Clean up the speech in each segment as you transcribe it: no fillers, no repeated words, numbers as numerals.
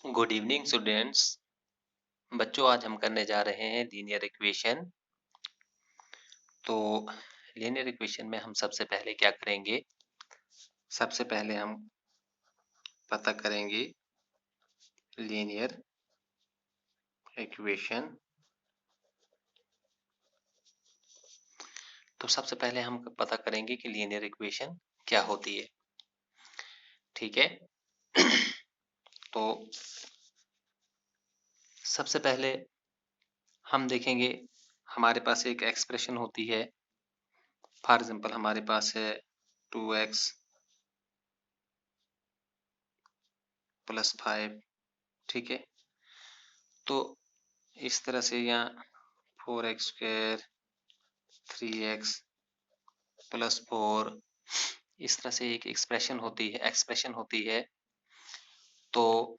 Good evening students. बच्चों, आज हम करने जा रहे हैं लीनियर इक्वेशन। तो लीनियर इक्वेशन में हम सबसे पहले क्या करेंगे? सबसे पहले हम पता करेंगे लीनियर इक्वेशन। तो सबसे पहले हम पता करेंगे कि लीनियर इक्वेशन क्या होती है। ठीक है। तो सबसे पहले हम देखेंगे, हमारे पास एक एक्सप्रेशन होती है। फॉर एग्जांपल हमारे पास है 2x + 5। ठीक है। तो इस तरह से यहाँ 4x² 3x + 4 इस तरह से एक एक्सप्रेशन होती है। तो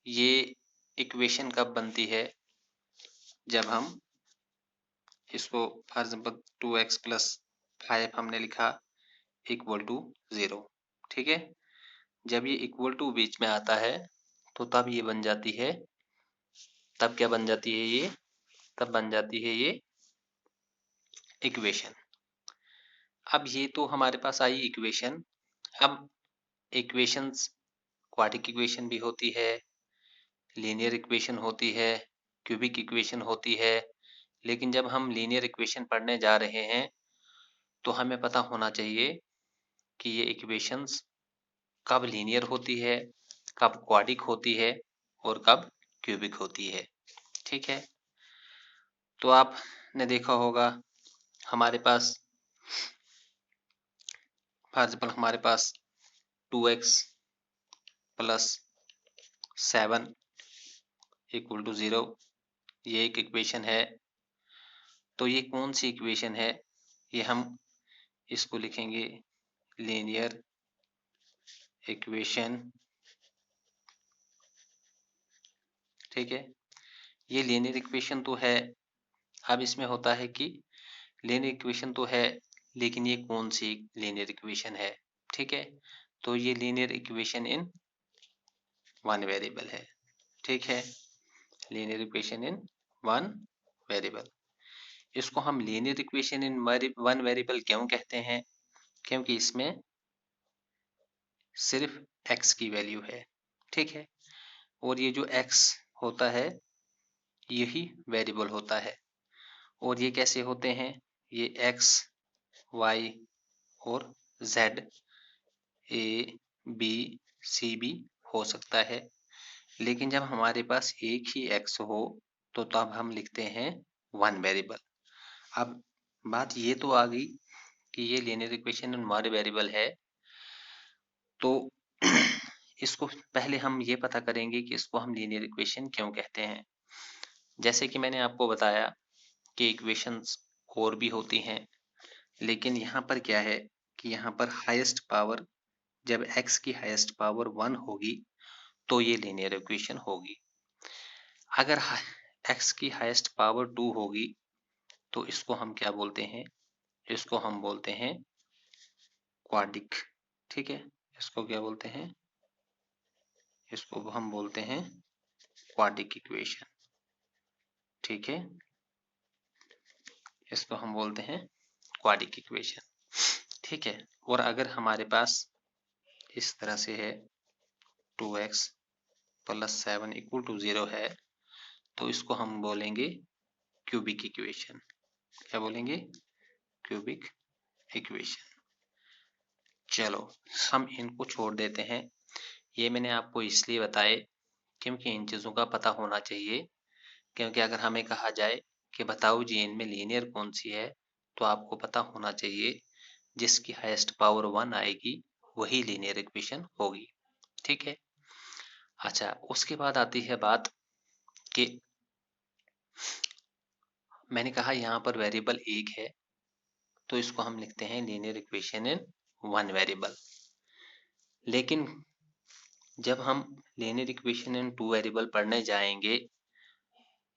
ये इक्वेशन कब बनती है? जब हम इसको फॉर एग्जांपल 2x + 5 हमने लिखा = 0। ठीक है। जब ये इक्वल टू बीच में आता है तो तब ये बन जाती है। तब क्या बन जाती है ये? तब बन जाती है ये इक्वेशन। अब ये तो हमारे पास आई इक्वेशन। अब इक्वेशंस क्वाड्रेटिक इक्वेशन भी होती है, लीनियर इक्वेशन होती है, क्यूबिक इक्वेशन होती है। लेकिन जब हम लीनियर इक्वेशन पढ़ने जा रहे हैं तो हमें पता होना चाहिए कि ये इक्वेशंस कब लीनियर होती है, कब क्वाड्रिक होती है और कब क्यूबिक होती है। ठीक है। तो आपने देखा होगा हमारे पास फॉर एग्जांपल हमारे पास 2x + 7 = 0, ये एक इक्वेशन है। तो ये कौन सी इक्वेशन है? ये हम इसको लिखेंगे लीनियर इक्वेशन। ठीक है। ये लीनियर इक्वेशन तो है। अब इसमें होता है कि लीनियर इक्वेशन तो है, लेकिन ये कौन सी लीनियर इक्वेशन है? ठीक है। तो ये linear equation in one variable है। ठीक है। Linear equation in one variable. इसको हम linear equation in one variable क्यों कहते हैं? क्योंकि इसमें सिर्फ x की वैल्यू है। ठीक है। और ये जो x होता है यही वेरिएबल होता है। और ये कैसे होते हैं? ये x, y और z a b c भी हो सकता है। लेकिन जब हमारे पास एक ही x हो तो तब हम लिखते हैं वन वेरिएबल। अब बात ये तो आ गई कि ये linear equation in one variable है। तो इसको पहले हम ये पता करेंगे कि इसको हम लीनियर इक्वेशन क्यों कहते हैं। जैसे कि मैंने आपको बताया कि इक्वेशंस और भी होती हैं, लेकिन यहाँ पर क्या है कि यहाँ पर हाईएस्ट पावर, जब x की हाईएस्ट पावर 1 होगी तो ये लीनियर इक्वेशन होगी। अगर x की हाईएस्ट पावर 2 होगी तो इसको हम क्या बोलते हैं? इसको हम बोलते हैं क्वाड्रिक। ठीक है। इसको क्या बोलते हैं? इसको हम बोलते हैं क्वाड्रिक इक्वेशन। ठीक है। इसको हम बोलते हैं क्वाड्रिक इक्वेशन। ठीक है। और अगर हमारे पास इस तरह से है 2x + 7 = 0 है तो इसको हम बोलेंगे क्यूबिक इक्वेशन। क्या बोलेंगे? Cubic equation. चलो हम इनको छोड़ देते हैं। ये मैंने आपको इसलिए बताए क्योंकि इन चीज़ों का पता होना चाहिए। क्योंकि अगर हमें कहा जाए कि बताओ जी इनमें लीनियर कौन सी है, तो आपको पता होना चाहिए जिसकी हाईएस्ट पावर 1 आएगी वही लीनियर इक्वेशन होगी। ठीक है। अच्छा, उसके बाद आती है बात कि मैंने कहा यहाँ पर वेरिएबल एक है तो इसको हम लिखते हैं linear equation in one variable. लेकिन जब हम linear equation in two variable पढ़ने जाएंगे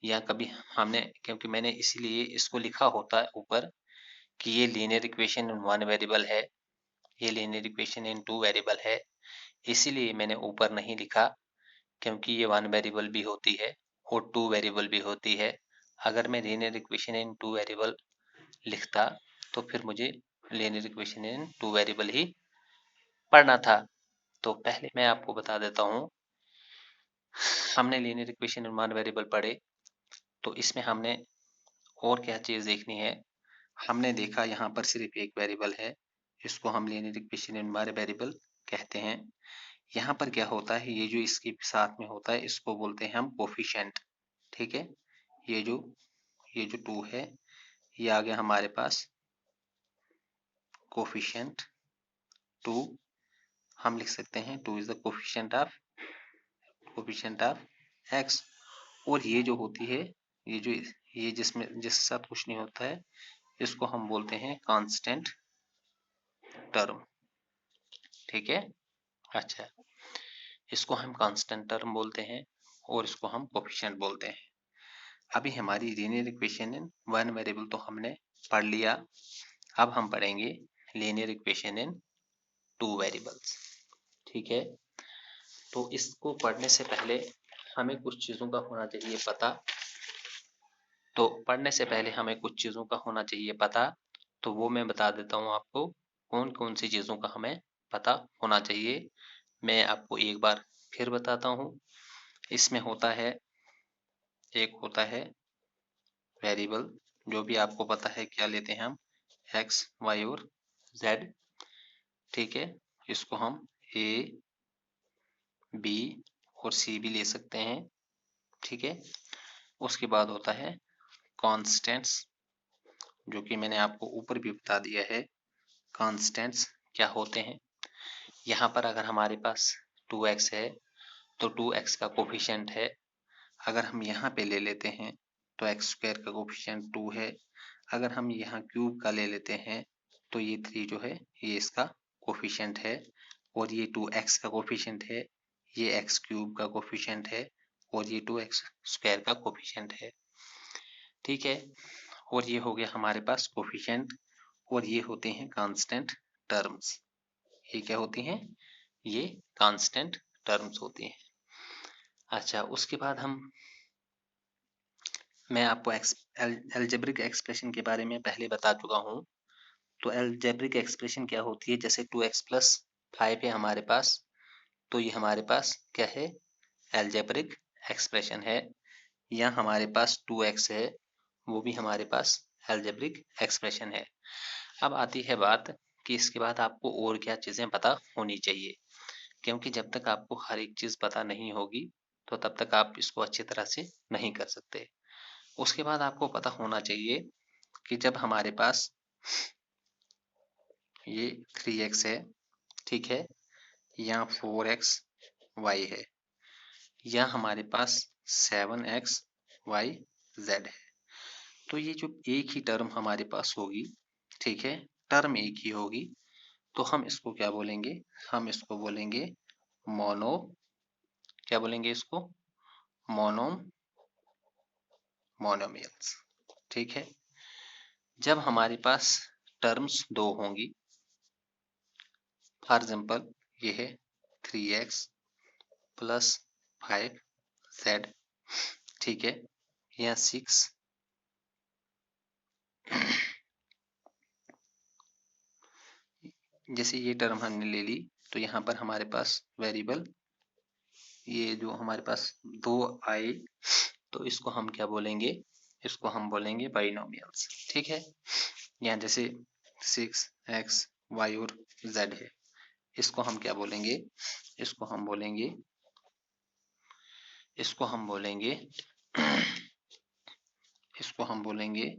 या कभी हमने, क्योंकि मैंने इसीलिए इसको लिखा होता है ऊपर कि ये linear equation in one variable है, ये linear equation in two variable है, इसीलिए मैंने ऊपर नहीं लिखा क्योंकि ये 1 वेरिएबल भी होती है और 2 वेरिएबल भी होती है। अगर मैं लीनियर इक्वेशन इन 2 वेरिएबल लिखता तो फिर मुझे लीनियर इक्वेशन इन 2 वेरिएबल ही पढ़ना था। तो पहले मैं आपको बता देता हूँ, हमने लीनियर इक्वेशन इन 1 वेरिएबल पढ़े, तो इसमें हमने और क्या चीज़ देखनी है। हमने देखा यहाँ पर सिर्फ एक वेरिएबल है, इसको हम लीनियर इक्वेशन इन 1 वेरिएबल कहते हैं। यहाँ पर क्या होता है, ये जो इसके साथ में होता है इसको बोलते हैं हम कोफिशिएंट। ठीक है, ये जो 2 है ये आ गया हमारे पास कोफिशिएंट 2। हम लिख सकते हैं 2 is the coefficient of x. और ये जो होती है, ये जिसमें जिसके साथ कुछ नहीं होता है, इसको हम बोलते हैं कांस्टेंट टर्म। ठीक है, अच्छा, इसको हम कांस्टेंट टर्म बोलते हैं और इसको हम कोफिशिएंट बोलते हैं। अभी हमारी लीनियर इक्वेशन इन 1 वेरिएबल तो हमने पढ़ लिया। अब हम पढ़ेंगे लीनियर इक्वेशन इन 2 वेरिएबल्स। ठीक है, तो इसको पढ़ने से पहले हमें कुछ चीज़ों का होना चाहिए पता। तो वो मैं बता देता हूँ आपको, कौन कौन सी चीज़ों का हमें पता होना चाहिए। मैं आपको एक बार फिर बताता हूँ। इसमें एक होता है वेरिएबल, जो भी आपको पता है क्या लेते हैं हम, एक्स वाई और जेड। ठीक है, इसको हम ए बी और सी भी ले सकते हैं। ठीक है, उसके बाद होता है कॉन्स्टेंट्स, जो कि मैंने आपको ऊपर भी बता दिया है कॉन्स्टेंट्स क्या होते हैं। यहाँ पर अगर हमारे पास 2x है तो 2x का कोफिशिएंट है, अगर हम यहाँ पे ले लेते हैं तो एक्स स्क्वायर का कोफिशिएंट 2 है। अगर हम यहाँ क्यूब का ले लेते हैं तो ये 3 जो है ये इसका कोफिशिएंट है, और ये 2x का कोफिशिएंट है, ये x क्यूब का कोफिशिएंट है, और ये 2x स्क्वायर का कोफिशिएंट है। ठीक है, और ये हो गया हमारे पास कोफिशिएंट, और ये होते हैं कांस्टेंट टर्म्स। ये क्या होती हैं, ये कांस्टेंट टर्म्स होती हैं। अच्छा, उसके बाद मैं आपको अलजेब्रिक एक्सप्रेशन के बारे में पहले बता चुका हूँ। तो अलजेब्रिक एक्सप्रेशन क्या होती है, जैसे 2x प्लस 5 है हमारे पास, तो ये हमारे पास क्या है, अलजेब्रिक एक्सप्रेशन है। या हमारे पास 2x है, वो भी हमारे पास अलजेब्रिक एक्सप्रेशन है। अब आती है बात कि इसके बाद आपको और क्या चीज़ें पता होनी चाहिए, क्योंकि जब तक आपको हर एक चीज़ पता नहीं होगी तो तब तक आप इसको अच्छी तरह से नहीं कर सकते। उसके बाद आपको पता होना चाहिए कि जब हमारे पास ये 3x है, ठीक है, यहाँ 4xy है, या हमारे पास 7xyz है, तो ये जो एक ही टर्म हमारे पास होगी, ठीक है, टर्म एक ही होगी, तो हम इसको क्या बोलेंगे, हम इसको बोलेंगे मोनो, क्या बोलेंगे इसको, मोनोमियल्स। ठीक है, जब हमारे पास टर्म्स दो होंगी, फॉर एग्जाम्पल ये है 3x प्लस 5z, ठीक है, या 6 जैसे ये टर्म हमने ले ली, तो यहाँ पर हमारे पास वेरिएबल ये जो हमारे पास दो आए, तो इसको हम क्या बोलेंगे, इसको हम बोलेंगे बाइनोमियल्स। ठीक है, यहाँ जैसे 6x y और z है, इसको हम क्या बोलेंगे, इसको हम बोलेंगे इसको हम बोलेंगे इसको हम बोलेंगे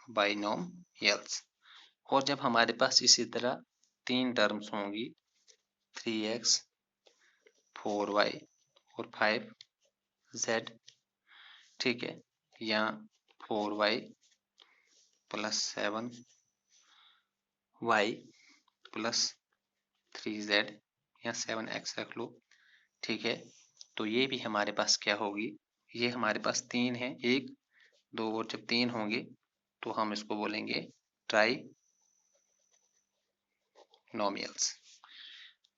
बाइनोमियल्स। और जब हमारे पास इसी तरह 3 टर्म्स होंगी, 3x 4y और 5z, ठीक है, या 4y plus 7y plus 3z, या 7x रख लो, ठीक है, तो ये भी हमारे पास क्या होगी, ये हमारे पास 3 है, 1 2, और जब 3 होंगे तो हम इसको बोलेंगे ट्राइनोमियल्स।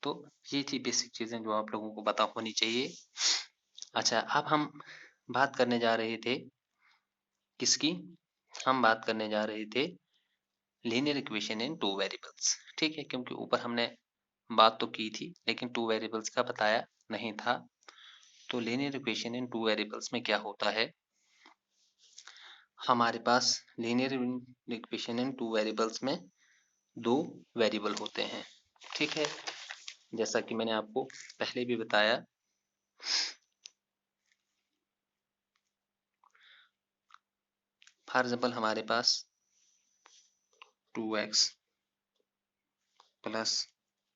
तो ये थी बेसिक चीज़ें जो आप लोगों को पता होनी चाहिए। अच्छा, अब हम बात करने जा रहे थे किसकी? हम बात करने जा रहे थे linear equation in two variables. ठीक है, क्योंकि ऊपर हमने बात तो की थी लेकिन टू वेरिएबल्स का बताया नहीं था। तो linear equation in two variables में क्या होता है? हमारे पास linear equation in two variables में दो वेरिएबल होते हैं। ठीक है, जैसा कि मैंने आपको पहले भी बताया। फॉर एग्जाम्पल हमारे पास 2x plus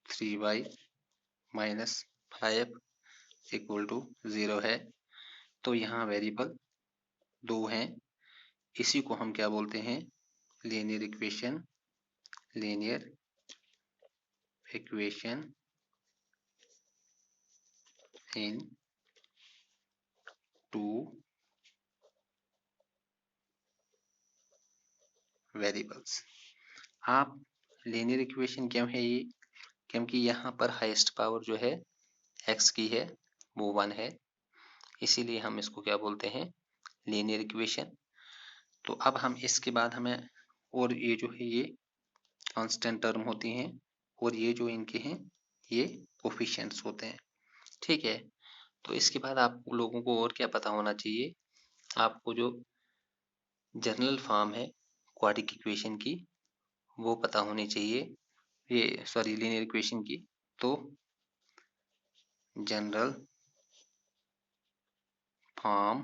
3y minus 5 equal to 0 है। तो यहाँ वेरिएबल दो हैं। इसी को हम क्या बोलते हैं? Linear equation in two variables. आप लीनियर इक्वेशन क्यों है ये? क्योंकि यहाँ पर हाईएस्ट पावर जो है x की है वो 1 है, इसीलिए हम इसको क्या बोलते हैं? Linear equation. तो अब हम इसके बाद हमें, और ये जो है ये कांस्टेंट टर्म होती हैं, और ये जो इनके हैं ये कोफिशिएंट्स होते हैं। ठीक है, तो इसके बाद आप लोगों को और क्या पता होना चाहिए? आपको जो जनरल फॉर्म है क्वाड्रेटिक इक्वेशन की वो पता होनी चाहिए, ये सॉरी लीनियर इक्वेशन की। तो general form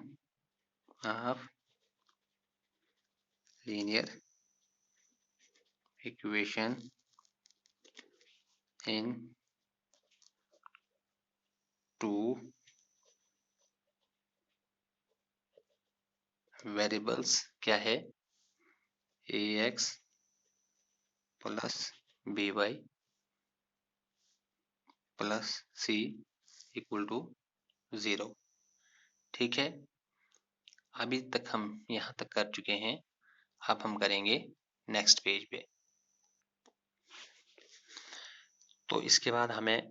of linear equation in two variables क्या है? ax plus by plus c equal to 0। ठीक है, अभी तक हम यहाँ तक कर चुके हैं। अब हम करेंगे नेक्स्ट पेज पे। तो इसके बाद हमें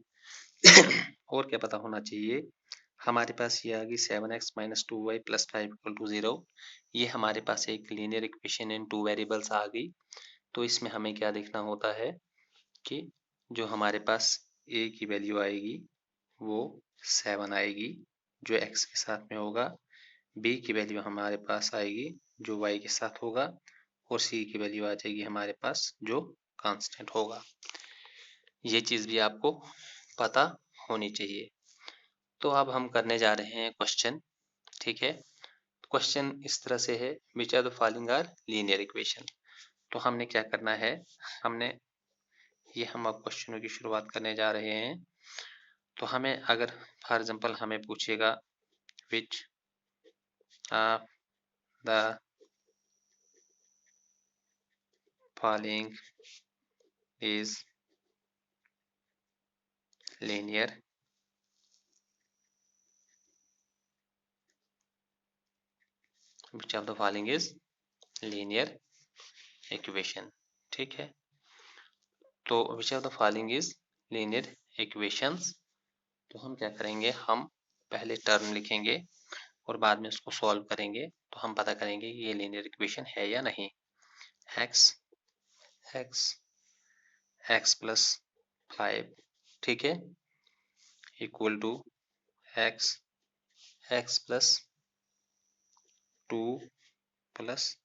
और क्या पता होना चाहिए? हमारे पास ये आ गई 7x minus 2y plus 5 equal to 0। ये हमारे पास एक linear equation in two variables आ गई। तो इसमें हमें क्या देखना होता है कि जो हमारे पास a की वैल्यू आएगी वो 7 आएगी जो x के साथ में होगा, b की वैल्यू हमारे पास आएगी जो y के साथ होगा, और c की वैल्यू आ जाएगी हमारे पास जो कांस्टेंट होगा। ये चीज़ भी आपको पता होनी चाहिए। तो अब हम करने जा रहे हैं क्वेश्चन। ठीक है, क्वेश्चन इस तरह से है, which are the following are linear equation. तो हमने क्या करना है, हम अब क्वेश्चनों की शुरुआत करने जा रहे हैं। तो हमें अगर फॉर एग्जांपल हमें पूछेगा which of the following is linear which of the following is linear equation. ठीक है, तो which of the following is linear equations. तो हम क्या करेंगे, हम पहले टर्म लिखेंगे और बाद में उसको सॉल्व करेंगे। तो हम पता करेंगे ये लीनियर इक्वेशन है या नहीं। x प्लस 5, ठीक है, equal to x plus 2 plus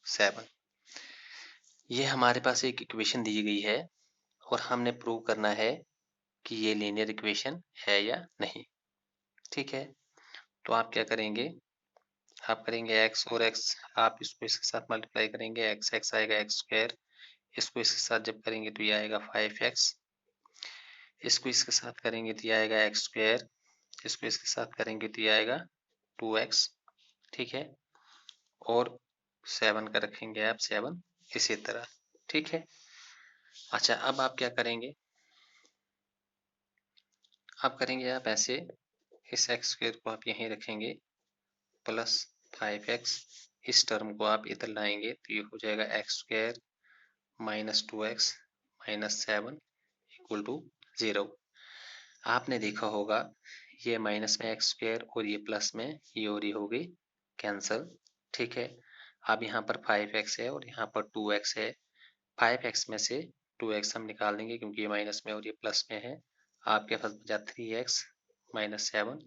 7। ये हमारे पास एक इक्वेशन दी गई है और हमने प्रूव करना है कि ये लीनियर इक्वेशन है या नहीं। ठीक है, तो आप क्या करेंगे, आप करेंगे x और x, आप इसको इसके साथ मल्टीप्लाई करेंगे, x आएगा x स्क्वायर, इसको इसके साथ जब करेंगे तो ये आएगा 5x, इसको इसके साथ करेंगे तो ये आएगा x स्क्वायर, इसको इसके साथ करेंगे तो ये आएगा 2x। ठीक है, और 7 का रखेंगे आप 7 इसी तरह। ठीक है, अच्छा अब आप क्या करेंगे, आप करेंगे आप ऐसे, इस x स्क्वायर को आप यहीं रखेंगे प्लस 5x, इस टर्म को आप इधर लाएंगे तो ये हो जाएगा x square minus 2x minus 7 equal to 0। आपने देखा होगा ये माइनस में एक्स स्क्वायर और ये प्लस में ये और ये हो गई कैंसल, ठीक है। अब यहाँ पर 5x है और यहाँ पर 2x है। 5x में से 2x हम निकाल देंगे क्योंकि ये माइनस में और ये प्लस में है। आपके पास बचा 3x माइनस 7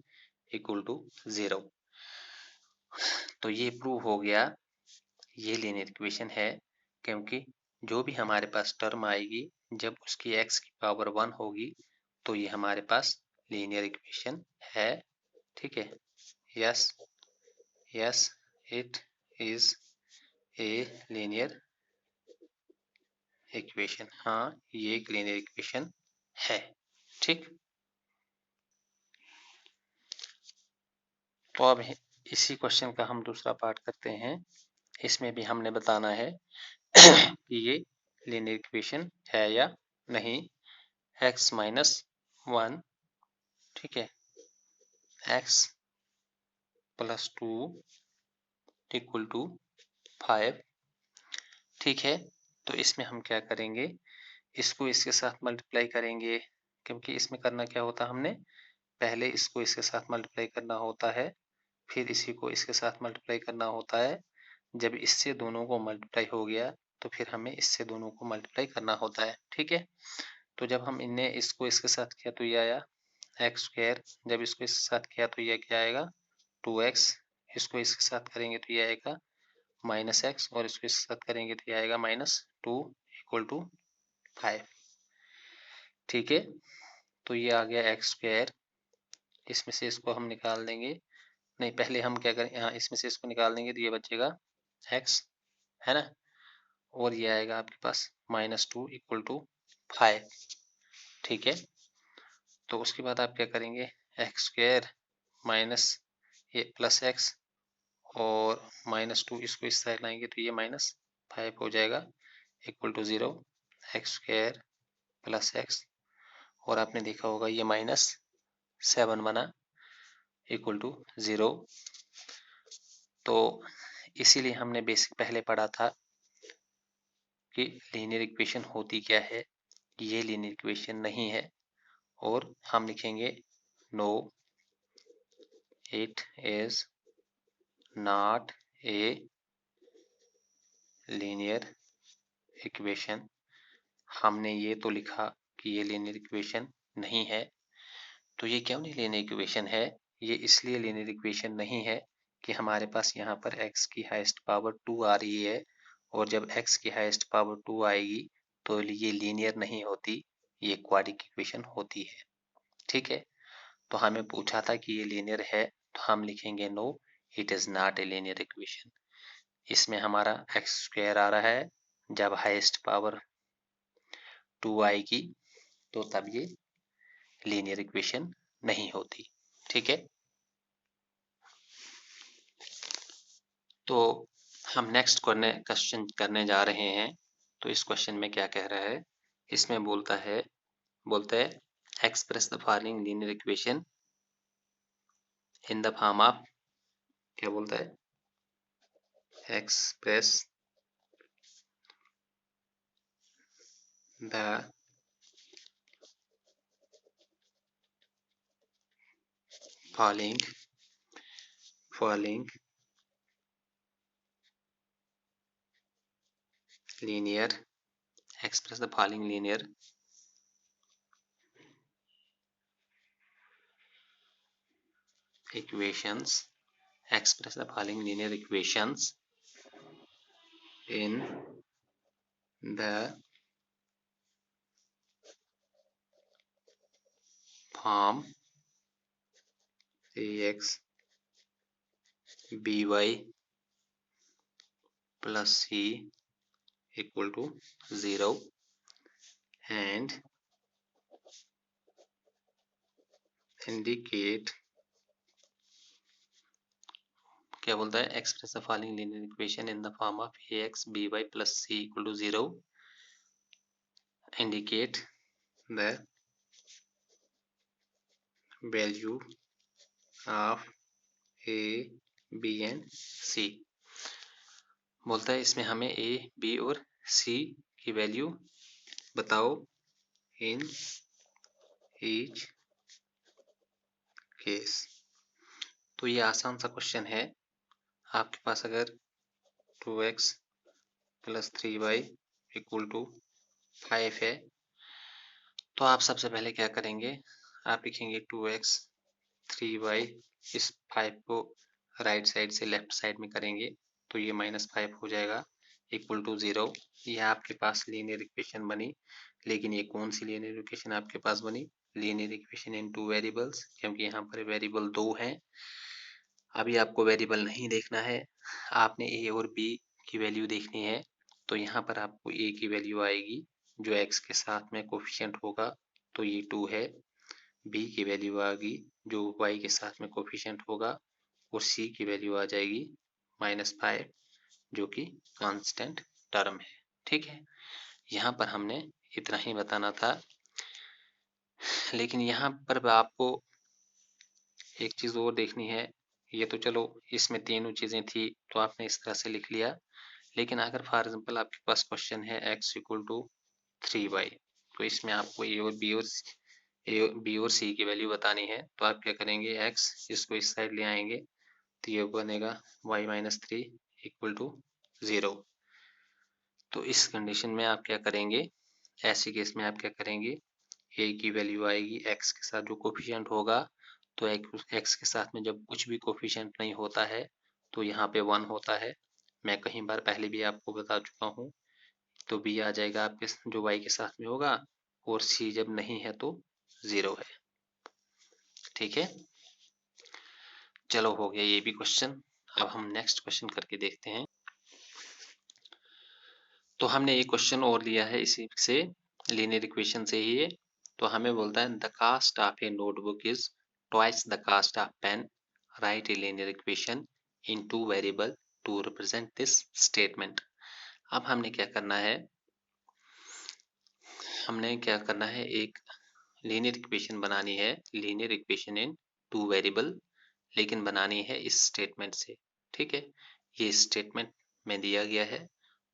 इक्वल टू 0। तो ये प्रूव हो गया ये लीनियर इक्वेशन है, क्योंकि जो भी हमारे पास टर्म आएगी जब उसकी x की पावर 1 होगी तो ये हमारे पास लीनियर इक्वेशन है, ठीक है। Yes yes it is a linear equation. हाँ, ये एक लीनियर इक्वेशन है, ठीक। तो अब इसी क्वेश्चन का हम दूसरा पार्ट करते हैं। इसमें भी हमने बताना है कि ये लीनियर इक्वेशन है या नहीं। x माइनस 1, ठीक है, x प्लस 2 इक्वल टू 5, ठीक है। तो इसमें हम क्या करेंगे, इसको इसके साथ मल्टीप्लाई करेंगे, क्योंकि इसमें करना क्या होता है, हमने पहले इसको इसके साथ मल्टीप्लाई करना होता है, फिर इसी को इसके साथ मल्टीप्लाई करना होता है। जब इससे दोनों को मल्टीप्लाई हो गया तो फिर हमें इससे दोनों को मल्टीप्लाई करना होता है, ठीक है। तो जब हम इनने इसको इसके साथ किया तो ये आया एक्स स्क्वायर, जब इसको इसके साथ किया तो ये क्या आएगा 2x, इसको इसके साथ करेंगे तो ये आएगा माइनस एक्स, और इसको इसके साथ करेंगे तो ये आएगा -2 इक्वल टू 5, ठीक है। तो ये आ गया एक्स स्क्वायर, इसमें से इसको हम निकाल देंगे, नहीं पहले हम क्या करें, यहाँ इसमें से इसको निकाल देंगे तो ये बचेगा x, है ना, और ये आएगा आपके पास -2 इक्वल टू 5, ठीक है। तो उसके बाद आप क्या करेंगे, एक्स स्क्वायर माइनस ये प्लस एक्स और -2 इसको इस साइड लाएंगे तो ये -5 हो जाएगा equal to 0। X square plus X और आपने देखा होगा ये -7 बना इक्वल टू 0। तो इसीलिए हमने बेसिक पहले पढ़ा था कि लीनियर इक्वेशन होती क्या है। ये लीनियर इक्वेशन नहीं है, और हम लिखेंगे no it is not a linear equation. हमने ये तो लिखा कि ये लीनियर इक्वेशन नहीं है, तो ये क्यों नहीं लीनियर इक्वेशन है, ये इसलिए लीनियर इक्वेशन नहीं है कि हमारे पास यहाँ पर x की हाईएस्ट पावर 2 आ रही है, और जब x की हाईएस्ट पावर 2 आएगी तो ये लीनियर नहीं होती, ये क्वाड्रिक इक्वेशन होती है, ठीक है। तो हमें पूछा था कि ये लीनियर है, तो हम लिखेंगे no it is not a linear equation. इसमें हमारा एक्स स्क्वायर आ रहा है, जब हाईएस्ट पावर 2 आएगी तो तब ये लीनियर इक्वेशन नहीं होती, ठीक है। तो हम नेक्स्ट क्वेश्चन करने जा रहे हैं। तो इस क्वेश्चन में क्या कह रहा है, इसमें बोलता है express the following linear equation in the form of, क्या बोलता है, express the following linear express the following linear equations express the following linear equations in the form ax by plus c equal to 0 and indicate, क्या बोलता है, express the following linear equation in the form of ax by plus c equal to 0, indicate the value of a b and c। बोलता है इसमें हमें a b और c की value बताओ इन ईच केस। तो ये आसान सा क्वेश्चन है। आपके पास अगर 2x plus 3y equal to 5 है तो आप सबसे पहले क्या करेंगे, आप लिखेंगे 2x 3y, इस 5 को राइट साइड से लेफ्ट साइड में करेंगे तो ये -5 हो जाएगा इक्वल टू 0। ये आपके पास लीनियर इक्वेशन बनी। लेकिन ये कौन सी लीनियर इक्वेशन आपके पास बनी? Linear equation in two variables, क्योंकि यहाँ पर वेरिएबल 2 हैं। अभी आपको वेरिएबल नहीं देखना है, आपने ए और बी की वैल्यू देखनी है। तो यहाँ पर आपको ए की वैल्यू आएगी जो एक्स के साथ में कोफिशिएंट होगा, तो ये 2 है। बी की वैल्यू आ गई जो वाई के साथ में कोफिशिएंट होगा, और सी की वैल्यू आ जाएगी -5 जो कि कांस्टेंट टर्म है। ठीक है, यहाँ पर हमने इतना ही बताना था। लेकिन यहाँ पर आपको एक चीज़ और देखनी है। ये तो चलो इसमें तीनों चीज़ें थी तो आपने इस तरह से लिख लिया। लेकिन अगर फॉर एग्जाम्पल आपके पास क्वेश्चन है x इक्वल टू 3y, तो इसमें आपको ए और बी और सी की वैल्यू बतानी है। तो आप क्या करेंगे, x इसको इस साइड ले आएंगे तो ये बनेगा y माइनस 3 इक्वल टू 0। तो इस कंडीशन में आप क्या करेंगे, ऐसी केस में आप क्या करेंगे, a की वैल्यू आएगी x के साथ जो कोफिशिएंट होगा। तो x के साथ में जब कुछ भी कोफिशिएंट नहीं होता है तो यहाँ पे 1 होता है। मैं कई बार पहले भी आपको बता चुका हूँ। तो b आ जाएगा आपके जो y के साथ में होगा, और c जब नहीं है तो 0 है। ठीक है, चलो हो गया ये भी क्वेश्चन। अब हम नेक्स्ट क्वेश्चन करके देखते हैं। तो हमने एक क्वेश्चन और लिया है इसी से, लीनियर इक्वेशन से ही है। तो हमें बोलता है the cost of a notebook is twice the cost of pen, write a linear equation in two variable to represent this statement. अब हमने क्या करना है, एक लीनियर इक्वेशन बनानी है, linear equation in two variable, लेकिन बनानी है इस स्टेटमेंट से। ठीक है, ये स्टेटमेंट में दिया गया है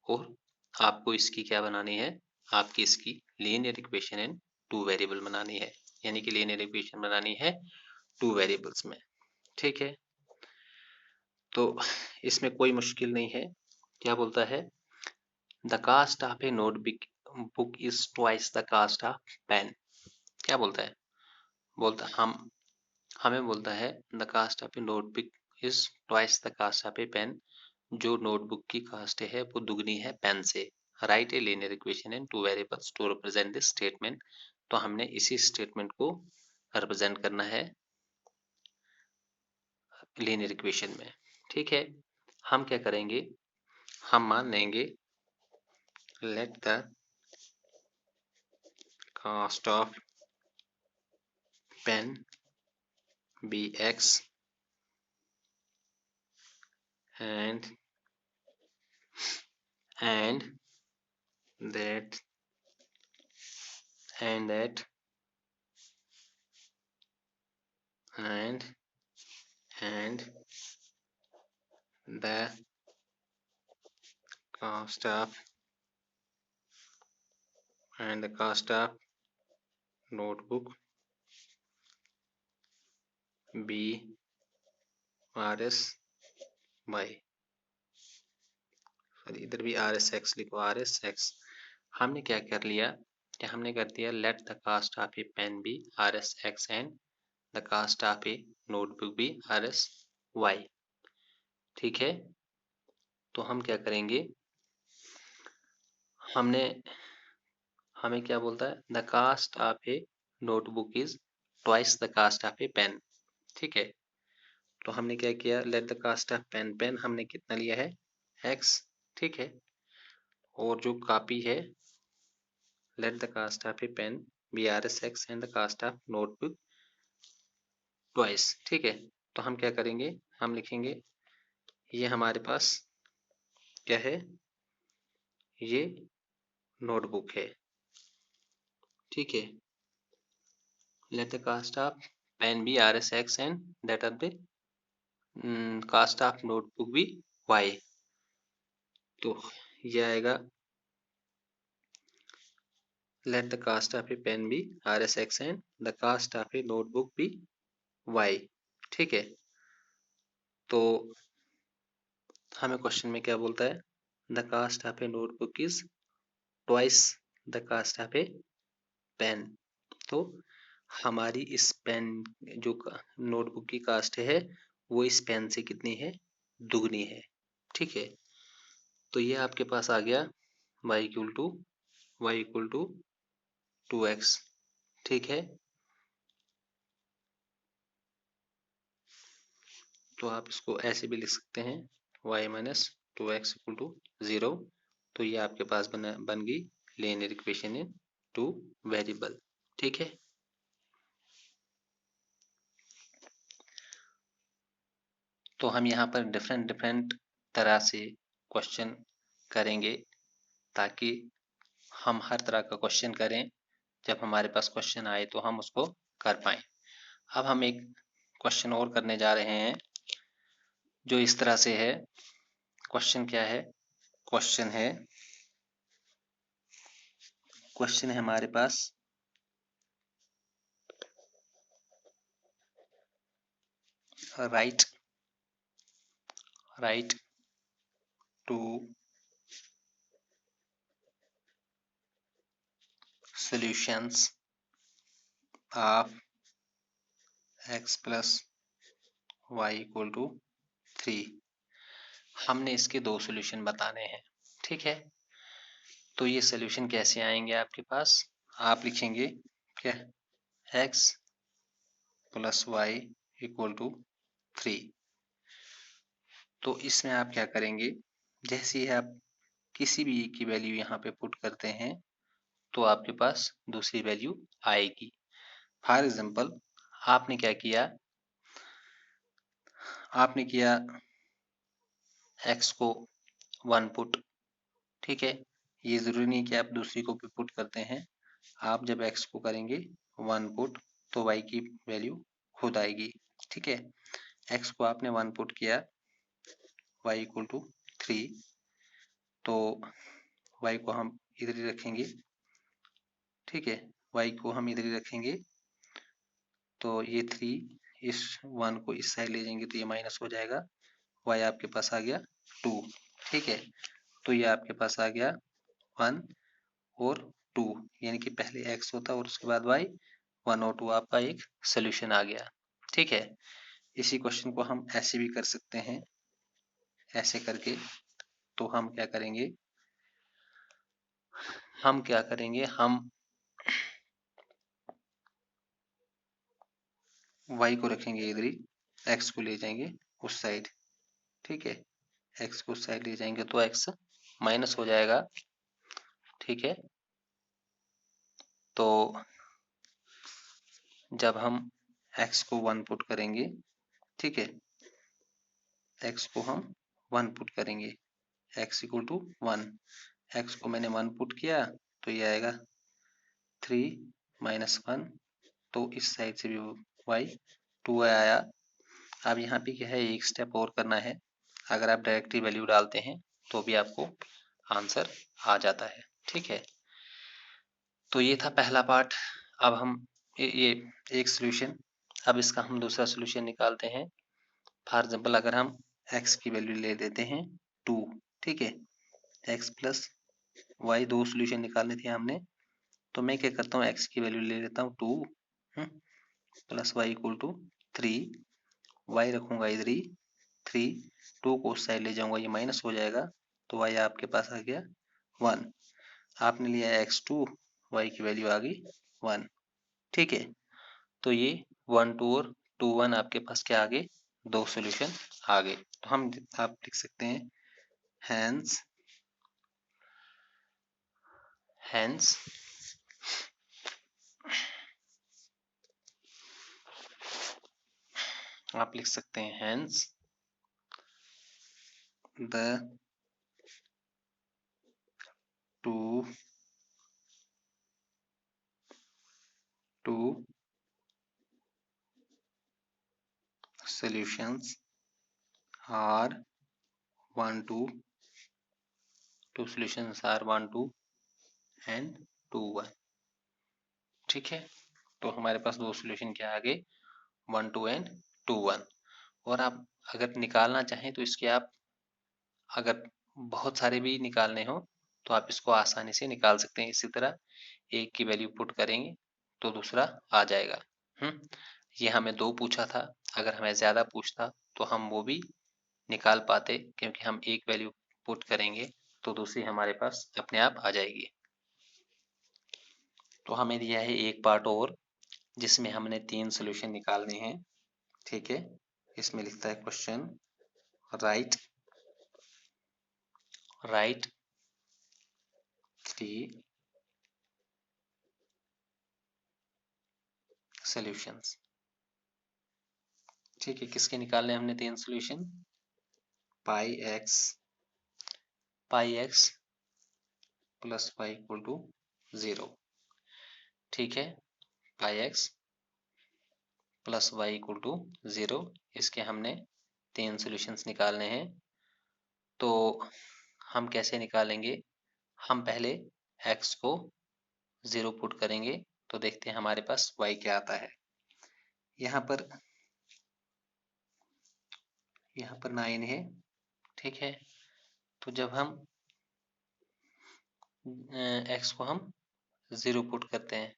और आपको इसकी क्या बनानी है, आपकी इसकी linear equation in two variable बनानी है, यानी कि लीनियर इक्वेशन बनानी है टू वेरिएबल्स में। ठीक है, तो इसमें कोई मुश्किल नहीं है। क्या बोलता है, the cost of a notebook is twice the cost of pen. क्या बोलता है, हमें बोलता है the cost of a notebook is twice the cost of a pen, जो नोटबुक की कास्ट है वो दुगनी है पेन से। Write a linear equation in two variables to represent this statement. तो हमने इसी स्टेटमेंट को रिप्रेजेंट करना है लीनियर इक्वेशन में। ठीक है, हम क्या करेंगे, हम मान लेंगे let the cost of pen be x and that and that and the cost of notebook be rs by, sorry इधर भी rsx लिखो, rsx। हमने क्या कर लिया कि हमने कर दिया let the cost of a pen be rsx and the cost of a notebook be rsy। ठीक है, तो हम क्या करेंगे, हमें क्या बोलता है, the cost of a notebook is twice the cost of a pen. ठीक है, तो हमने क्या किया, let the cost of pen, pen हमने कितना लिया है x। ठीक है, और जो कॉपी है let the cost of a pen be rsx and the cost of notebook twice. ठीक है, तो हम क्या करेंगे, हम लिखेंगे ये हमारे पास क्या है, ये नोटबुक है। ठीक है, let the cost of pen be rsx and that are the cost of notebook भी y। तो ये आएगा let the cost of a pen be RSX and the cost of a notebook be Y। ठीक है, तो हमें question में क्या बोलता है, the cost of a notebook is twice the cost of a pen. तो हमारी इस पेन जो नोटबुक की कास्ट है वो इस पेन से कितनी है, दुगनी है। ठीक है, तो ये आपके पास आ गया y इक्वल टू 2x। ठीक है, तो आप इसको ऐसे भी लिख सकते हैं y minus 2x equal to 0। तो ये आपके पास बन गई linear equation in two variable. ठीक है, तो हम यहाँ पर डिफरेंट तरह से क्वेश्चन करेंगे ताकि हम हर तरह का क्वेश्चन करें, जब हमारे पास क्वेश्चन आए तो हम उसको कर पाएं। अब हम एक क्वेश्चन और करने जा रहे हैं जो इस तरह से है। क्वेश्चन क्या है, क्वेश्चन है हमारे पास write two solutions of x plus Y equal to 3। हमने इसके दो सॉल्यूशन बताने हैं। ठीक है, तो ये सॉल्यूशन कैसे आएंगे आपके पास, आप लिखेंगे क्या, x plus Y equal to 3। तो इसमें आप क्या करेंगे, जैसे ही आप किसी भी की वैल्यू यहाँ पे पुट करते हैं तो आपके पास दूसरी वैल्यू आएगी। फॉर एग्जाम्पल आपने क्या किया, आपने किया x को 1 पुट। ठीक है, ये जरूरी नहीं कि आप दूसरी को भी पुट करते हैं। आप जब x को करेंगे 1 पुट तो y की वैल्यू खुद आएगी। ठीक है, x को आपने 1 पुट किया y इक्वल टू 3, तो y को हम इधर ही रखेंगे। ठीक है, y को हम इधर ही रखेंगे, तो ये 3 इस 1 को इस साइड ले जाएंगे तो ये माइनस हो जाएगा, y आपके पास आ गया 2। ठीक है, तो ये आपके पास आ गया 1 और 2, यानी कि पहले x होता और उसके बाद y। 1 और 2 आपका एक सोल्यूशन आ गया। ठीक है, इसी क्वेश्चन को हम ऐसे भी कर सकते हैं, ऐसे करके। तो हम क्या करेंगे, हम y को रखेंगे इधर ही, x को ले जाएंगे उस साइड। ठीक है, x को उस साइड ले जाएंगे तो x माइनस हो जाएगा। ठीक है, तो जब हम x को 1 पुट करेंगे, ठीक है, x को हम 1 पुट करेंगे, x इक्वल टू 1, x को मैंने 1 पुट किया तो ये आएगा 3 माइनस 1, तो इस साइड से भी y 2 आया। अब यहाँ पे क्या है, एक स्टेप और करना है। अगर आप डायरेक्टली वैल्यू डालते हैं तो भी आपको आंसर आ जाता है। ठीक है, तो ये था पहला पार्ट। अब हम ये एक सोल्यूशन, अब इसका हम दूसरा सोल्यूशन निकालते हैं। फॉर एग्जाम्पल अगर हम x की वैल्यू ले लेते हैं 2। ठीक है, x प्लस वाई दो सोल्यूशन निकालने थे हमने, तो मैं क्या करता हूँ, x की वैल्यू ले लेता हूँ 2 plus Y equal to 3, Y रखूंगा इधर ही 3, 2 को उस साइड ले जाऊंगा, ये माइनस हो जाएगा, तो वाई आपके पास आ गया 1। आपने लिया x2, y की वैल्यू आ गई 1। ठीक है, तो ये 1 2 और 2 1 आपके पास क्या आ गए, दो सॉल्यूशन आ गए। तो हम आप लिख सकते हैं हैंस आप लिख सकते हैं hence the two solutions are 1 2 solutions are 1 2 and 2 1। ठीक है, तो हमारे पास दो सॉल्यूशन क्या आ गए, 1 2 एंड 2 1। और आप अगर निकालना चाहें तो इसके आप अगर बहुत सारे भी निकालने हो तो आप इसको आसानी से निकाल सकते हैं। इसी तरह एक की वैल्यू पुट करेंगे तो दूसरा आ जाएगा। ये हमें 2 पूछा था, अगर हमें ज़्यादा पूछता तो हम वो भी निकाल पाते, क्योंकि हम एक वैल्यू पुट करेंगे तो दूसरी हमारे पास अपने आप आ जाएगी। तो हमें दिया है एक पार्ट और, जिसमें हमने 3 सॉल्यूशन निकालने हैं। ठीक है, इसमें लिखता है क्वेश्चन, राइट 3 सॉल्यूशंस। ठीक है, किसके निकालने हमने 3 solution, pi X plus Y equal to 0। ठीक है, pi X plus Y equal to 0, इसके हमने 3 सॉल्यूशंस निकालने हैं। तो हम कैसे निकालेंगे, हम पहले x को 0 पुट करेंगे तो देखते हैं हमारे पास y क्या आता है। यहाँ पर 9 है। ठीक है, तो जब हम x को हम 0 पुट करते हैं,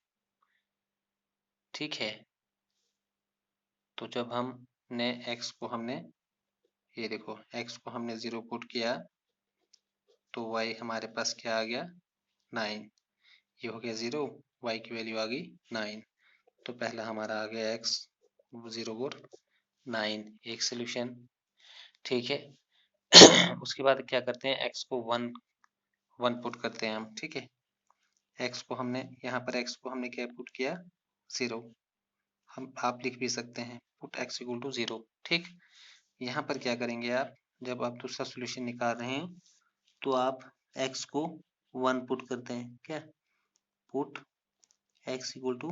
ठीक है, तो जब हमने x को हमने, ये देखो x को हमने 0 पुट किया तो y हमारे पास क्या आ गया, 9। ये हो गया 0, y की वैल्यू आ गई 9। तो पहला हमारा आ गया x 0 और 9, एक सोल्यूशन। ठीक है, उसके बाद क्या करते हैं, x को 1 पुट करते हैं हम। ठीक है, x को हमने यहाँ पर x को हमने क्या पुट किया, 0। हम आप लिख भी सकते हैं पुट x इक्वल टू 0। ठीक, यहाँ पर क्या करेंगे आप, जब आप दूसरा सोल्यूशन निकाल रहे हैं तो आप x को 1 पुट करते हैं, क्या पुट x इक्वल टू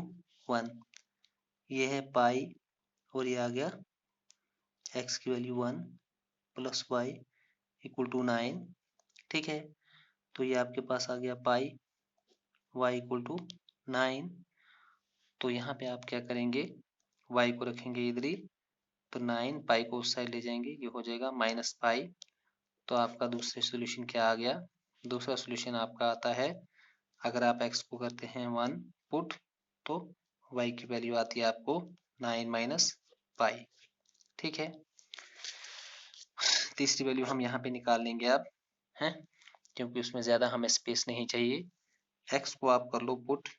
1। ये है पाई और ये आ गया x की value 1 plus Y equal to 9। ठीक है, तो ये आपके पास आ गया पाई y इक्वल टू 9। तो यहाँ पे आप क्या करेंगे, y को रखेंगे इधर ही, तो 9 पाई को उस साइड ले जाएंगे, ये हो जाएगा माइनस पाई। तो आपका दूसरे सोल्यूशन क्या आ गया, दूसरा सोल्यूशन आपका आता है, अगर आप x को करते हैं 1 पुट तो y की वैल्यू आती है आपको 9 माइनस पाई। ठीक है, तीसरी वैल्यू हम यहाँ पे निकाल लेंगे अब, हैं, क्योंकि उसमें ज़्यादा हमें स्पेस नहीं चाहिए। x को आप कर लो पुट